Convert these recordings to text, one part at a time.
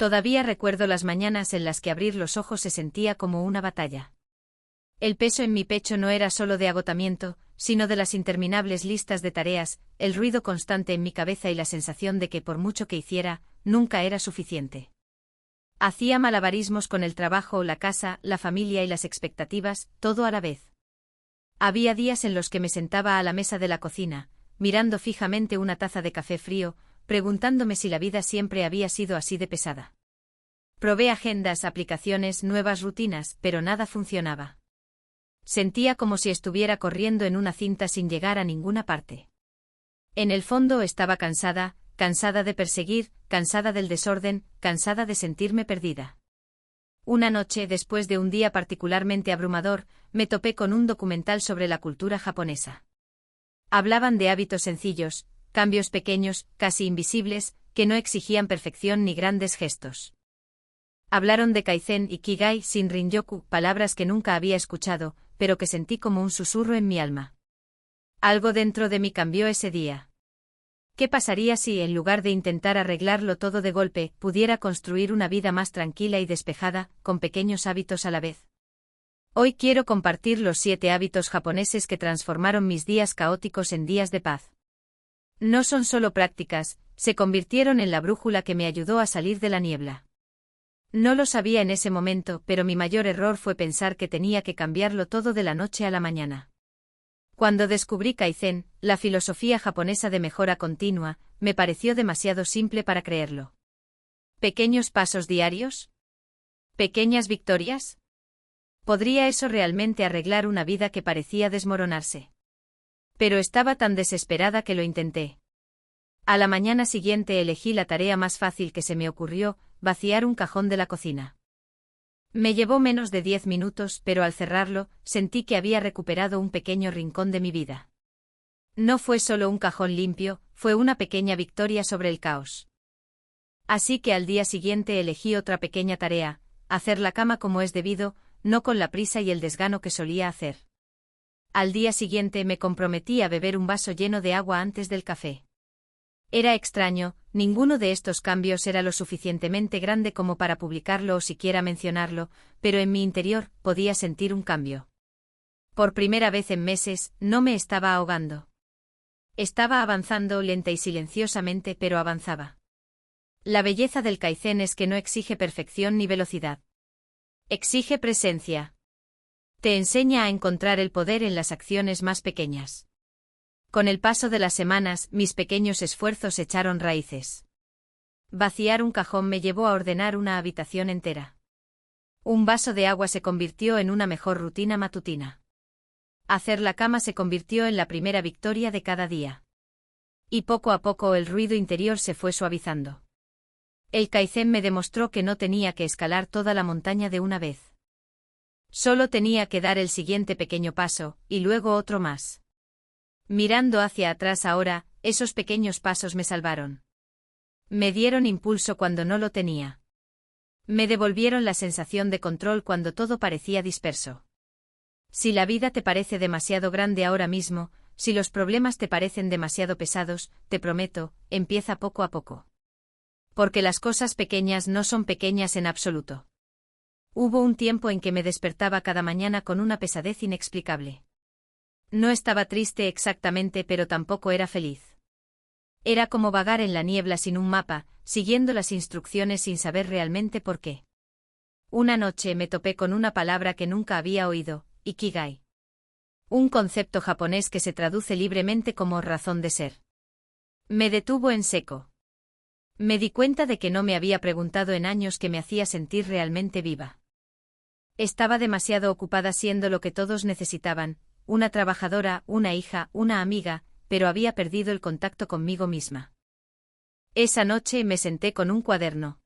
Todavía recuerdo las mañanas en las que abrir los ojos se sentía como una batalla. El peso en mi pecho no era solo de agotamiento, sino de las interminables listas de tareas, el ruido constante en mi cabeza y la sensación de que por mucho que hiciera, nunca era suficiente. Hacía malabarismos con el trabajo, la casa, la familia y las expectativas, todo a la vez. Había días en los que me sentaba a la mesa de la cocina, mirando fijamente una taza de café frío, preguntándome si la vida siempre había sido así de pesada. Probé agendas, aplicaciones, nuevas rutinas, pero nada funcionaba. Sentía como si estuviera corriendo en una cinta sin llegar a ninguna parte. En el fondo estaba cansada, cansada de perseguir, cansada del desorden, cansada de sentirme perdida. Una noche, después de un día particularmente abrumador, me topé con un documental sobre la cultura japonesa. Hablaban de hábitos sencillos, cambios pequeños, casi invisibles, que no exigían perfección ni grandes gestos. Hablaron de Kaizen y Ikigai sin Rinryoku, palabras que nunca había escuchado, pero que sentí como un susurro en mi alma. Algo dentro de mí cambió ese día. ¿Qué pasaría si, en lugar de intentar arreglarlo todo de golpe, pudiera construir una vida más tranquila y despejada, con pequeños hábitos a la vez? Hoy quiero compartir los 7 hábitos japoneses que transformaron mis días caóticos en días de paz. No son solo prácticas, se convirtieron en la brújula que me ayudó a salir de la niebla. No lo sabía en ese momento, pero mi mayor error fue pensar que tenía que cambiarlo todo de la noche a la mañana. Cuando descubrí Kaizen, la filosofía japonesa de mejora continua, me pareció demasiado simple para creerlo. ¿Pequeños pasos diarios? ¿Pequeñas victorias? ¿Podría eso realmente arreglar una vida que parecía desmoronarse? Pero estaba tan desesperada que lo intenté. A la mañana siguiente elegí la tarea más fácil que se me ocurrió, vaciar un cajón de la cocina. Me llevó menos de 10 minutos, pero al cerrarlo, sentí que había recuperado un pequeño rincón de mi vida. No fue solo un cajón limpio, fue una pequeña victoria sobre el caos. Así que al día siguiente elegí otra pequeña tarea, hacer la cama como es debido, no con la prisa y el desgano que solía hacer. Al día siguiente me comprometí a beber un vaso lleno de agua antes del café. Era extraño, ninguno de estos cambios era lo suficientemente grande como para publicarlo o siquiera mencionarlo, pero en mi interior podía sentir un cambio. Por primera vez en meses, no me estaba ahogando. Estaba avanzando lenta y silenciosamente, pero avanzaba. La belleza del Kaizen es que no exige perfección ni velocidad. Exige presencia. Te enseña a encontrar el poder en las acciones más pequeñas. Con el paso de las semanas, mis pequeños esfuerzos echaron raíces. Vaciar un cajón me llevó a ordenar una habitación entera. Un vaso de agua se convirtió en una mejor rutina matutina. Hacer la cama se convirtió en la primera victoria de cada día. Y poco a poco el ruido interior se fue suavizando. El Kaizen me demostró que no tenía que escalar toda la montaña de una vez. Solo tenía que dar el siguiente pequeño paso, y luego otro más. Mirando hacia atrás ahora, esos pequeños pasos me salvaron. Me dieron impulso cuando no lo tenía. Me devolvieron la sensación de control cuando todo parecía disperso. Si la vida te parece demasiado grande ahora mismo, si los problemas te parecen demasiado pesados, te prometo, empieza poco a poco. Porque las cosas pequeñas no son pequeñas en absoluto. Hubo un tiempo en que me despertaba cada mañana con una pesadez inexplicable. No estaba triste exactamente, pero tampoco era feliz. Era como vagar en la niebla sin un mapa, siguiendo las instrucciones sin saber realmente por qué. Una noche me topé con una palabra que nunca había oído, Ikigai. Un concepto japonés que se traduce libremente como razón de ser. Me detuvo en seco. Me di cuenta de que no me había preguntado en años qué me hacía sentir realmente viva. Estaba demasiado ocupada siendo lo que todos necesitaban, una trabajadora, una hija, una amiga, pero había perdido el contacto conmigo misma. Esa noche me senté con un cuaderno.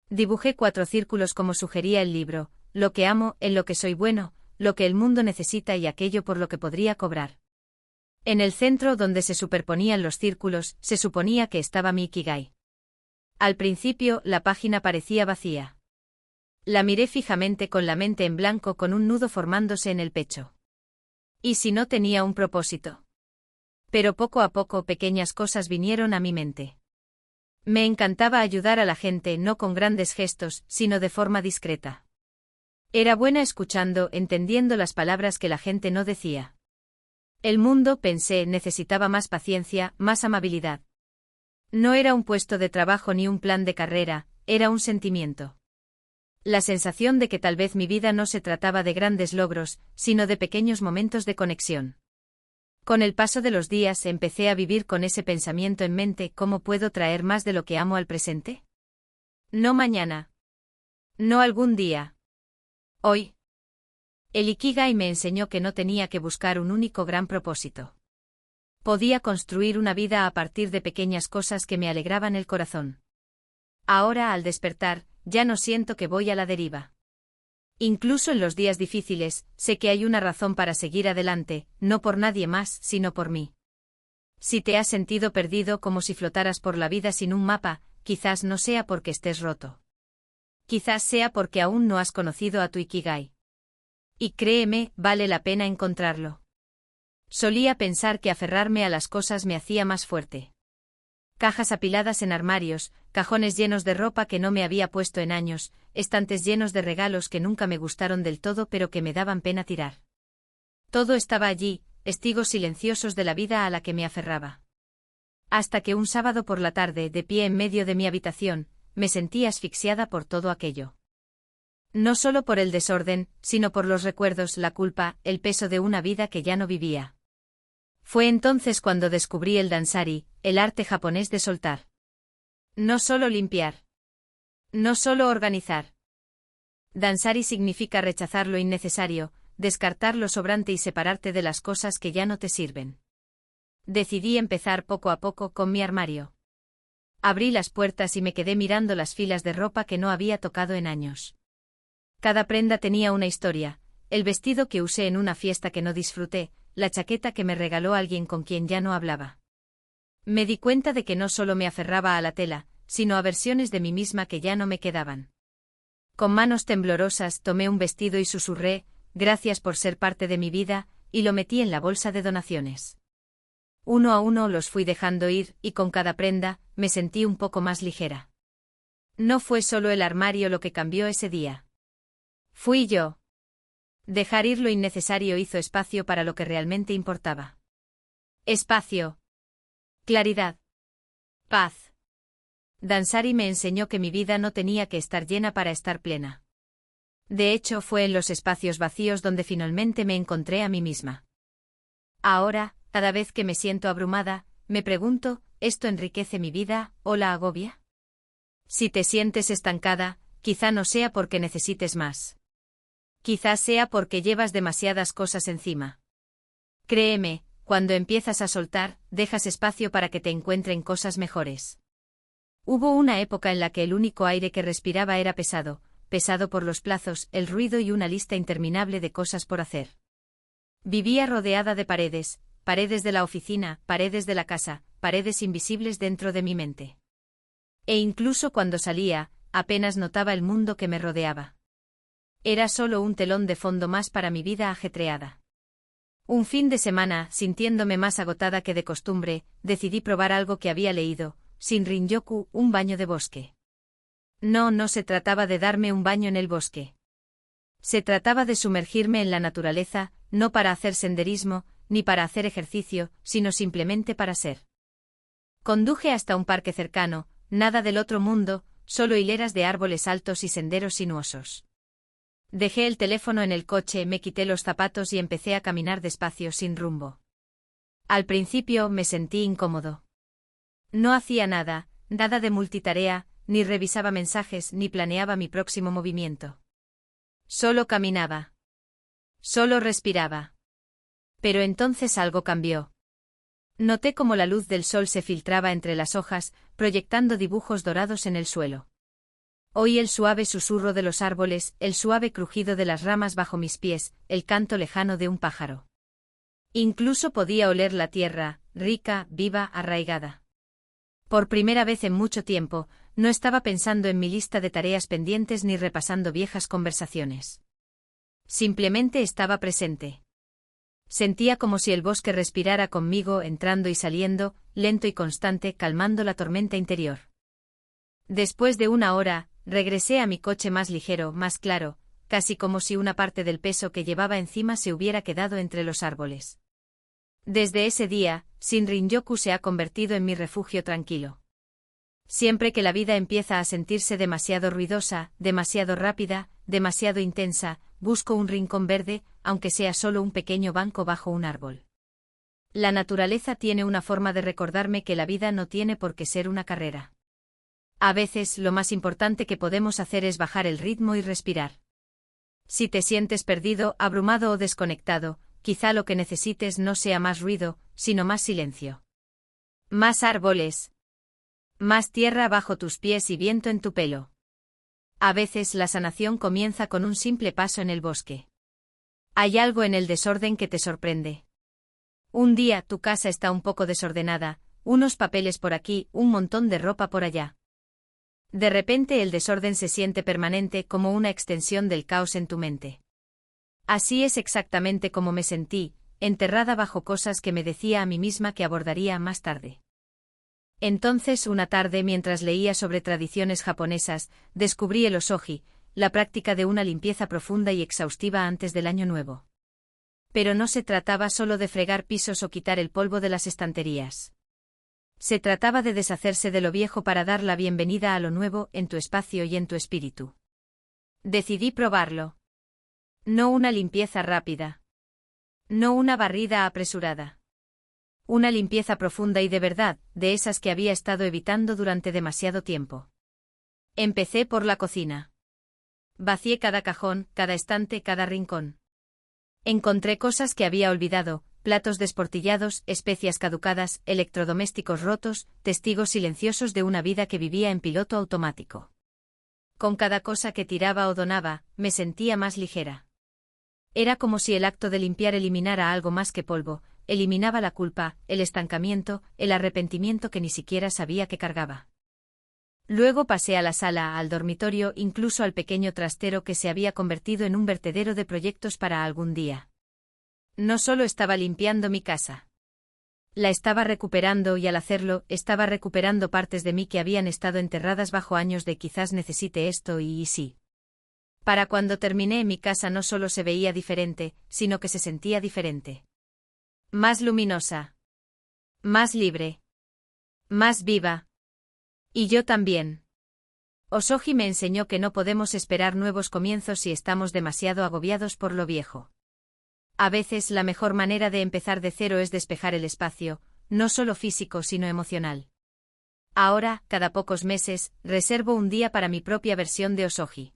Dibujé 4 círculos como sugería el libro, lo que amo, en lo que soy bueno, lo que el mundo necesita y aquello por lo que podría cobrar. En el centro donde se superponían los círculos, se suponía que estaba mi Ikigai. Al principio, la página parecía vacía. La miré fijamente con la mente en blanco con un nudo formándose en el pecho. ¿Y si no tenía un propósito? Pero poco a poco pequeñas cosas vinieron a mi mente. Me encantaba ayudar a la gente no con grandes gestos, sino de forma discreta. Era buena escuchando, entendiendo las palabras que la gente no decía. El mundo, pensé, necesitaba más paciencia, más amabilidad. No era un puesto de trabajo ni un plan de carrera, era un sentimiento. La sensación de que tal vez mi vida no se trataba de grandes logros, sino de pequeños momentos de conexión. Con el paso de los días empecé a vivir con ese pensamiento en mente: ¿cómo puedo traer más de lo que amo al presente? No mañana. No algún día. Hoy. El Ikigai me enseñó que no tenía que buscar un único gran propósito. Podía construir una vida a partir de pequeñas cosas que me alegraban el corazón. Ahora, al despertar, ya no siento que voy a la deriva. Incluso en los días difíciles, sé que hay una razón para seguir adelante, no por nadie más, sino por mí. Si te has sentido perdido como si flotaras por la vida sin un mapa, quizás no sea porque estés roto. Quizás sea porque aún no has conocido a tu Ikigai. Y créeme, vale la pena encontrarlo. Solía pensar que aferrarme a las cosas me hacía más fuerte. Cajas apiladas en armarios, cajones llenos de ropa que no me había puesto en años, estantes llenos de regalos que nunca me gustaron del todo pero que me daban pena tirar. Todo estaba allí, testigos silenciosos de la vida a la que me aferraba. Hasta que un sábado por la tarde, de pie en medio de mi habitación, me sentí asfixiada por todo aquello. No solo por el desorden, sino por los recuerdos, la culpa, el peso de una vida que ya no vivía. Fue entonces cuando descubrí el dansari, el arte japonés de soltar. No solo limpiar. No solo organizar. Dansari significa rechazar lo innecesario, descartar lo sobrante y separarte de las cosas que ya no te sirven. Decidí empezar poco a poco con mi armario. Abrí las puertas y me quedé mirando las filas de ropa que no había tocado en años. Cada prenda tenía una historia: el vestido que usé en una fiesta que no disfruté, la chaqueta que me regaló alguien con quien ya no hablaba. Me di cuenta de que no solo me aferraba a la tela, sino a versiones de mí misma que ya no me quedaban. Con manos temblorosas tomé un vestido y susurré: gracias por ser parte de mi vida, y lo metí en la bolsa de donaciones. Uno a uno los fui dejando ir, y con cada prenda, me sentí un poco más ligera. No fue solo el armario lo que cambió ese día. Fui yo. Dejar ir lo innecesario hizo espacio para lo que realmente importaba. Espacio. Claridad. Paz. Dansari me enseñó que mi vida no tenía que estar llena para estar plena. De hecho, fue en los espacios vacíos donde finalmente me encontré a mí misma. Ahora, cada vez que me siento abrumada, me pregunto: ¿esto enriquece mi vida, o la agobia? Si te sientes estancada, quizá no sea porque necesites más. Quizás sea porque llevas demasiadas cosas encima. Créeme, cuando empiezas a soltar, dejas espacio para que te encuentren cosas mejores. Hubo una época en la que el único aire que respiraba era pesado, pesado por los plazos, el ruido y una lista interminable de cosas por hacer. Vivía rodeada de paredes, paredes de la oficina, paredes de la casa, paredes invisibles dentro de mi mente. E incluso cuando salía, apenas notaba el mundo que me rodeaba. Era solo un telón de fondo más para mi vida ajetreada. Un fin de semana, sintiéndome más agotada que de costumbre, decidí probar algo que había leído: Shinrin-yoku, un baño de bosque. No se trataba de darme un baño en el bosque. Se trataba de sumergirme en la naturaleza, no para hacer senderismo, ni para hacer ejercicio, sino simplemente para ser. Conduje hasta un parque cercano, nada del otro mundo, solo hileras de árboles altos y senderos sinuosos. Dejé el teléfono en el coche, me quité los zapatos y empecé a caminar despacio, sin rumbo. Al principio me sentí incómodo. No hacía nada de multitarea, ni revisaba mensajes, ni planeaba mi próximo movimiento. Solo caminaba. Solo respiraba. Pero entonces algo cambió. Noté cómo la luz del sol se filtraba entre las hojas, proyectando dibujos dorados en el suelo. Oí el suave susurro de los árboles, el suave crujido de las ramas bajo mis pies, el canto lejano de un pájaro. Incluso podía oler la tierra, rica, viva, arraigada. Por primera vez en mucho tiempo, no estaba pensando en mi lista de tareas pendientes ni repasando viejas conversaciones. Simplemente estaba presente. Sentía como si el bosque respirara conmigo, entrando y saliendo, lento y constante, calmando la tormenta interior. Después de una hora, regresé a mi coche más ligero, más claro, casi como si una parte del peso que llevaba encima se hubiera quedado entre los árboles. Desde ese día, Shinrin-yoku se ha convertido en mi refugio tranquilo. Siempre que la vida empieza a sentirse demasiado ruidosa, demasiado rápida, demasiado intensa, busco un rincón verde, aunque sea solo un pequeño banco bajo un árbol. La naturaleza tiene una forma de recordarme que la vida no tiene por qué ser una carrera. A veces lo más importante que podemos hacer es bajar el ritmo y respirar. Si te sientes perdido, abrumado o desconectado, quizá lo que necesites no sea más ruido, sino más silencio. Más árboles. Más tierra bajo tus pies y viento en tu pelo. A veces la sanación comienza con un simple paso en el bosque. Hay algo en el desorden que te sorprende. Un día tu casa está un poco desordenada, unos papeles por aquí, un montón de ropa por allá. De repente el desorden se siente permanente como una extensión del caos en tu mente. Así es exactamente como me sentí, enterrada bajo cosas que me decía a mí misma que abordaría más tarde. Entonces una tarde mientras leía sobre tradiciones japonesas, descubrí el osoji, la práctica de una limpieza profunda y exhaustiva antes del año nuevo. Pero no se trataba solo de fregar pisos o quitar el polvo de las estanterías. Se trataba de deshacerse de lo viejo para dar la bienvenida a lo nuevo en tu espacio y en tu espíritu. Decidí probarlo. No una limpieza rápida. No una barrida apresurada. Una limpieza profunda y de verdad, de esas que había estado evitando durante demasiado tiempo. Empecé por la cocina. Vacié cada cajón, cada estante, cada rincón. Encontré cosas que había olvidado, platos desportillados, especias caducadas, electrodomésticos rotos, testigos silenciosos de una vida que vivía en piloto automático. Con cada cosa que tiraba o donaba, me sentía más ligera. Era como si el acto de limpiar eliminara algo más que polvo, eliminaba la culpa, el estancamiento, el arrepentimiento que ni siquiera sabía que cargaba. Luego pasé a la sala, al dormitorio, incluso al pequeño trastero que se había convertido en un vertedero de proyectos para algún día. No solo estaba limpiando mi casa. La estaba recuperando y al hacerlo, estaba recuperando partes de mí que habían estado enterradas bajo años de quizás necesite esto y sí. Para cuando terminé mi casa no solo se veía diferente, sino que se sentía diferente. Más luminosa. Más libre. Más viva. Y yo también. Osoji me enseñó que no podemos esperar nuevos comienzos si estamos demasiado agobiados por lo viejo. A veces la mejor manera de empezar de cero es despejar el espacio, no solo físico sino emocional. Ahora, cada pocos meses, reservo un día para mi propia versión de Osoji.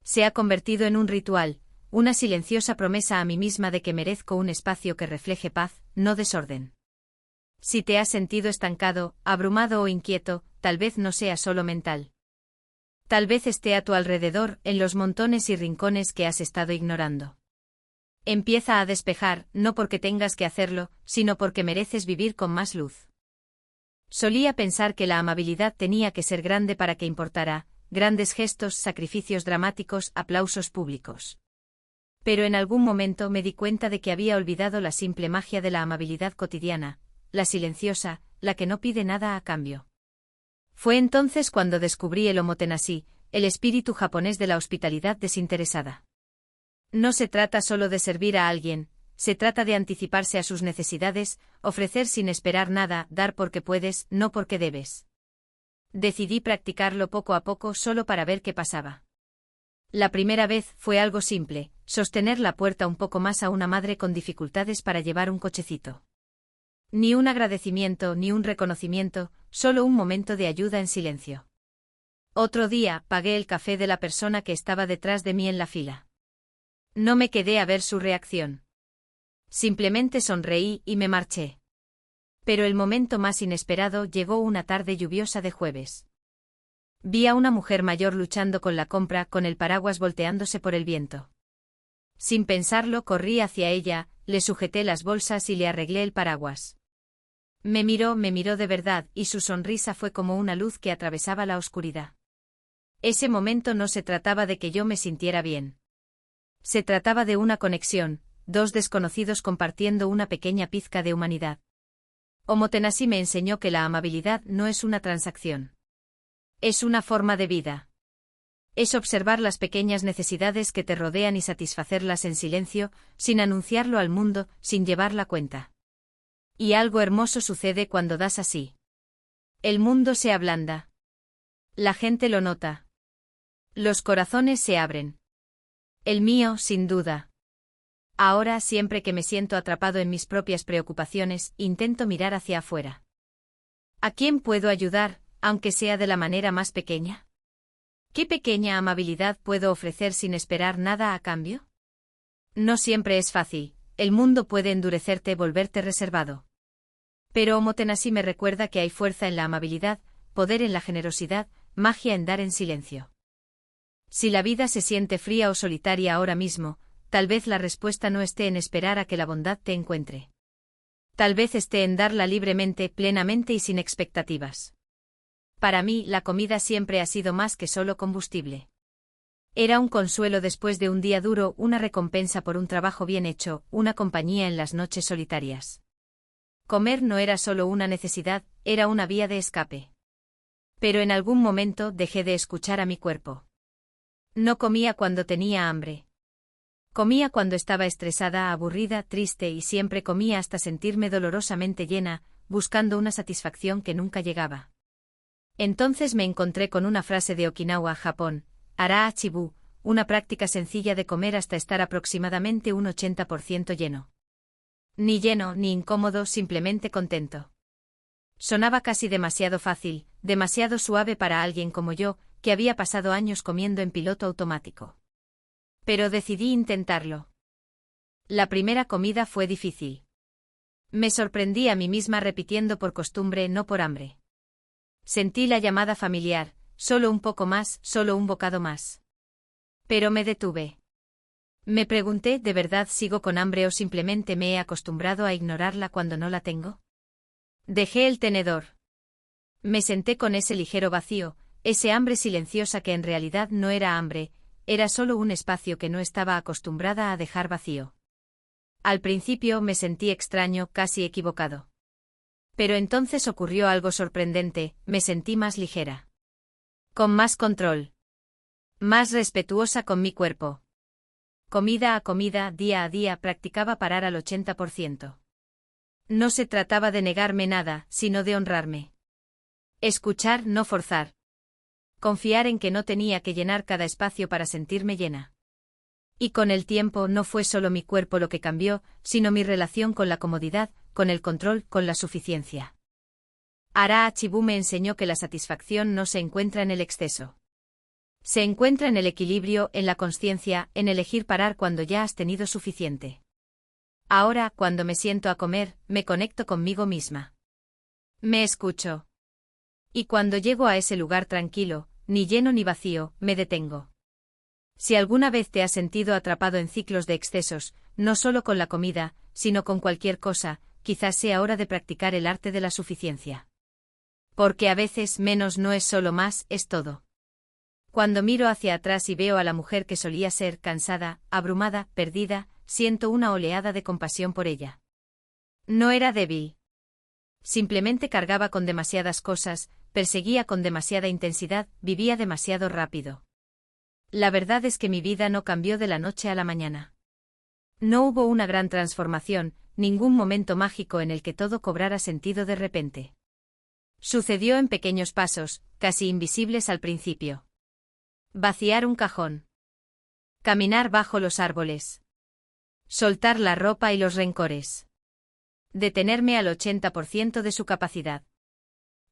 Se ha convertido en un ritual, una silenciosa promesa a mí misma de que merezco un espacio que refleje paz, no desorden. Si te has sentido estancado, abrumado o inquieto, tal vez no sea solo mental. Tal vez esté a tu alrededor, en los montones y rincones que has estado ignorando. Empieza a despejar, no porque tengas que hacerlo, sino porque mereces vivir con más luz. Solía pensar que la amabilidad tenía que ser grande para que importara, grandes gestos, sacrificios dramáticos, aplausos públicos. Pero en algún momento me di cuenta de que había olvidado la simple magia de la amabilidad cotidiana, la silenciosa, la que no pide nada a cambio. Fue entonces cuando descubrí el omotenashi, el espíritu japonés de la hospitalidad desinteresada. No se trata solo de servir a alguien, se trata de anticiparse a sus necesidades, ofrecer sin esperar nada, dar porque puedes, no porque debes. Decidí practicarlo poco a poco solo para ver qué pasaba. La primera vez fue algo simple, sostener la puerta un poco más a una madre con dificultades para llevar un cochecito. Ni un agradecimiento ni un reconocimiento, solo un momento de ayuda en silencio. Otro día, pagué el café de la persona que estaba detrás de mí en la fila. No me quedé a ver su reacción. Simplemente sonreí y me marché. Pero el momento más inesperado llegó una tarde lluviosa de jueves. Vi a una mujer mayor luchando con la compra, con el paraguas volteándose por el viento. Sin pensarlo, corrí hacia ella, le sujeté las bolsas y le arreglé el paraguas. Me miró de verdad, y su sonrisa fue como una luz que atravesaba la oscuridad. Ese momento no se trataba de que yo me sintiera bien. Se trataba de una conexión, dos desconocidos compartiendo una pequeña pizca de humanidad. Omotenashi me enseñó que la amabilidad no es una transacción. Es una forma de vida. Es observar las pequeñas necesidades que te rodean y satisfacerlas en silencio, sin anunciarlo al mundo, sin llevar la cuenta. Y algo hermoso sucede cuando das así. El mundo se ablanda. La gente lo nota. Los corazones se abren. El mío, sin duda. Ahora, siempre que me siento atrapado en mis propias preocupaciones, intento mirar hacia afuera. ¿A quién puedo ayudar, aunque sea de la manera más pequeña? ¿Qué pequeña amabilidad puedo ofrecer sin esperar nada a cambio? No siempre es fácil, el mundo puede endurecerte, volverte reservado. Pero Omotenashi me recuerda que hay fuerza en la amabilidad, poder en la generosidad, magia en dar en silencio. Si la vida se siente fría o solitaria ahora mismo, tal vez la respuesta no esté en esperar a que la bondad te encuentre. Tal vez esté en darla libremente, plenamente y sin expectativas. Para mí, la comida siempre ha sido más que solo combustible. Era un consuelo después de un día duro, una recompensa por un trabajo bien hecho, una compañía en las noches solitarias. Comer no era solo una necesidad, era una vía de escape. Pero en algún momento dejé de escuchar a mi cuerpo. No comía cuando tenía hambre. Comía cuando estaba estresada, aburrida, triste y siempre comía hasta sentirme dolorosamente llena, buscando una satisfacción que nunca llegaba. Entonces me encontré con una frase de Okinawa, Japón, Ara Chibu, una práctica sencilla de comer hasta estar aproximadamente un 80% lleno. Ni lleno ni incómodo, simplemente contento. Sonaba casi demasiado fácil, demasiado suave para alguien como yo, que había pasado años comiendo en piloto automático. Pero decidí intentarlo. La primera comida fue difícil. Me sorprendí a mí misma repitiendo por costumbre, no por hambre. Sentí la llamada familiar, solo un poco más, solo un bocado más. Pero me detuve. Me pregunté, ¿de verdad sigo con hambre o simplemente me he acostumbrado a ignorarla cuando no la tengo? Dejé el tenedor. Me senté con ese ligero vacío, ese hambre silenciosa que en realidad no era hambre, era solo un espacio que no estaba acostumbrada a dejar vacío. Al principio me sentí extraño, casi equivocado. Pero entonces ocurrió algo sorprendente, me sentí más ligera. Con más control. Más respetuosa con mi cuerpo. Comida a comida, día a día, practicaba parar al 80%. No se trataba de negarme nada, sino de honrarme. Escuchar, no forzar. Confiar en que no tenía que llenar cada espacio para sentirme llena. Y con el tiempo no fue solo mi cuerpo lo que cambió, sino mi relación con la comodidad, con el control, con la suficiencia. Ara Chibu me enseñó que la satisfacción no se encuentra en el exceso. Se encuentra en el equilibrio, en la consciencia, en elegir parar cuando ya has tenido suficiente. Ahora, cuando me siento a comer, me conecto conmigo misma. Me escucho. Y cuando llego a ese lugar tranquilo, ni lleno ni vacío, me detengo. Si alguna vez te has sentido atrapado en ciclos de excesos, no solo con la comida, sino con cualquier cosa, quizás sea hora de practicar el arte de la suficiencia. Porque a veces menos no es solo más, es todo. Cuando miro hacia atrás y veo a la mujer que solía ser, cansada, abrumada, perdida, siento una oleada de compasión por ella. No era débil. Simplemente cargaba con demasiadas cosas, perseguía con demasiada intensidad, vivía demasiado rápido. La verdad es que mi vida no cambió de la noche a la mañana. No hubo una gran transformación, ningún momento mágico en el que todo cobrara sentido de repente. Sucedió en pequeños pasos, casi invisibles al principio. Vaciar un cajón. Caminar bajo los árboles. Soltar la ropa y los rencores. Detenerme al 80% de su capacidad.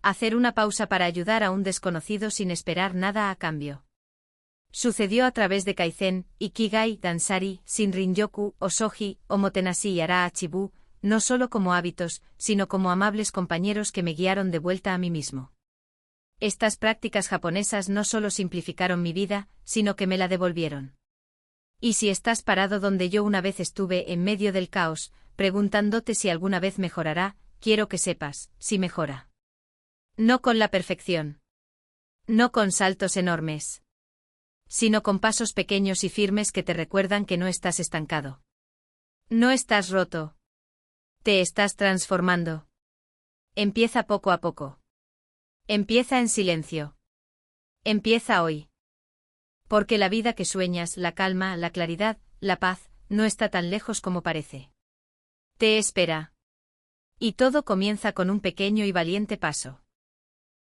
Hacer una pausa para ayudar a un desconocido sin esperar nada a cambio. Sucedió a través de Kaizen, Ikigai, Dansari, Shinrin-yoku, Osoji, Omotenashi y Ara Chibu, no solo como hábitos, sino como amables compañeros que me guiaron de vuelta a mí mismo. Estas prácticas japonesas no solo simplificaron mi vida, sino que me la devolvieron. Y si estás parado donde yo una vez estuve, en medio del caos, preguntándote si alguna vez mejorará, quiero que sepas, si mejora. No con la perfección. No con saltos enormes. Sino con pasos pequeños y firmes que te recuerdan que no estás estancado. No estás roto. Te estás transformando. Empieza poco a poco. Empieza en silencio. Empieza hoy. Porque la vida que sueñas, la calma, la claridad, la paz, no está tan lejos como parece. Te espera. Y todo comienza con un pequeño y valiente paso.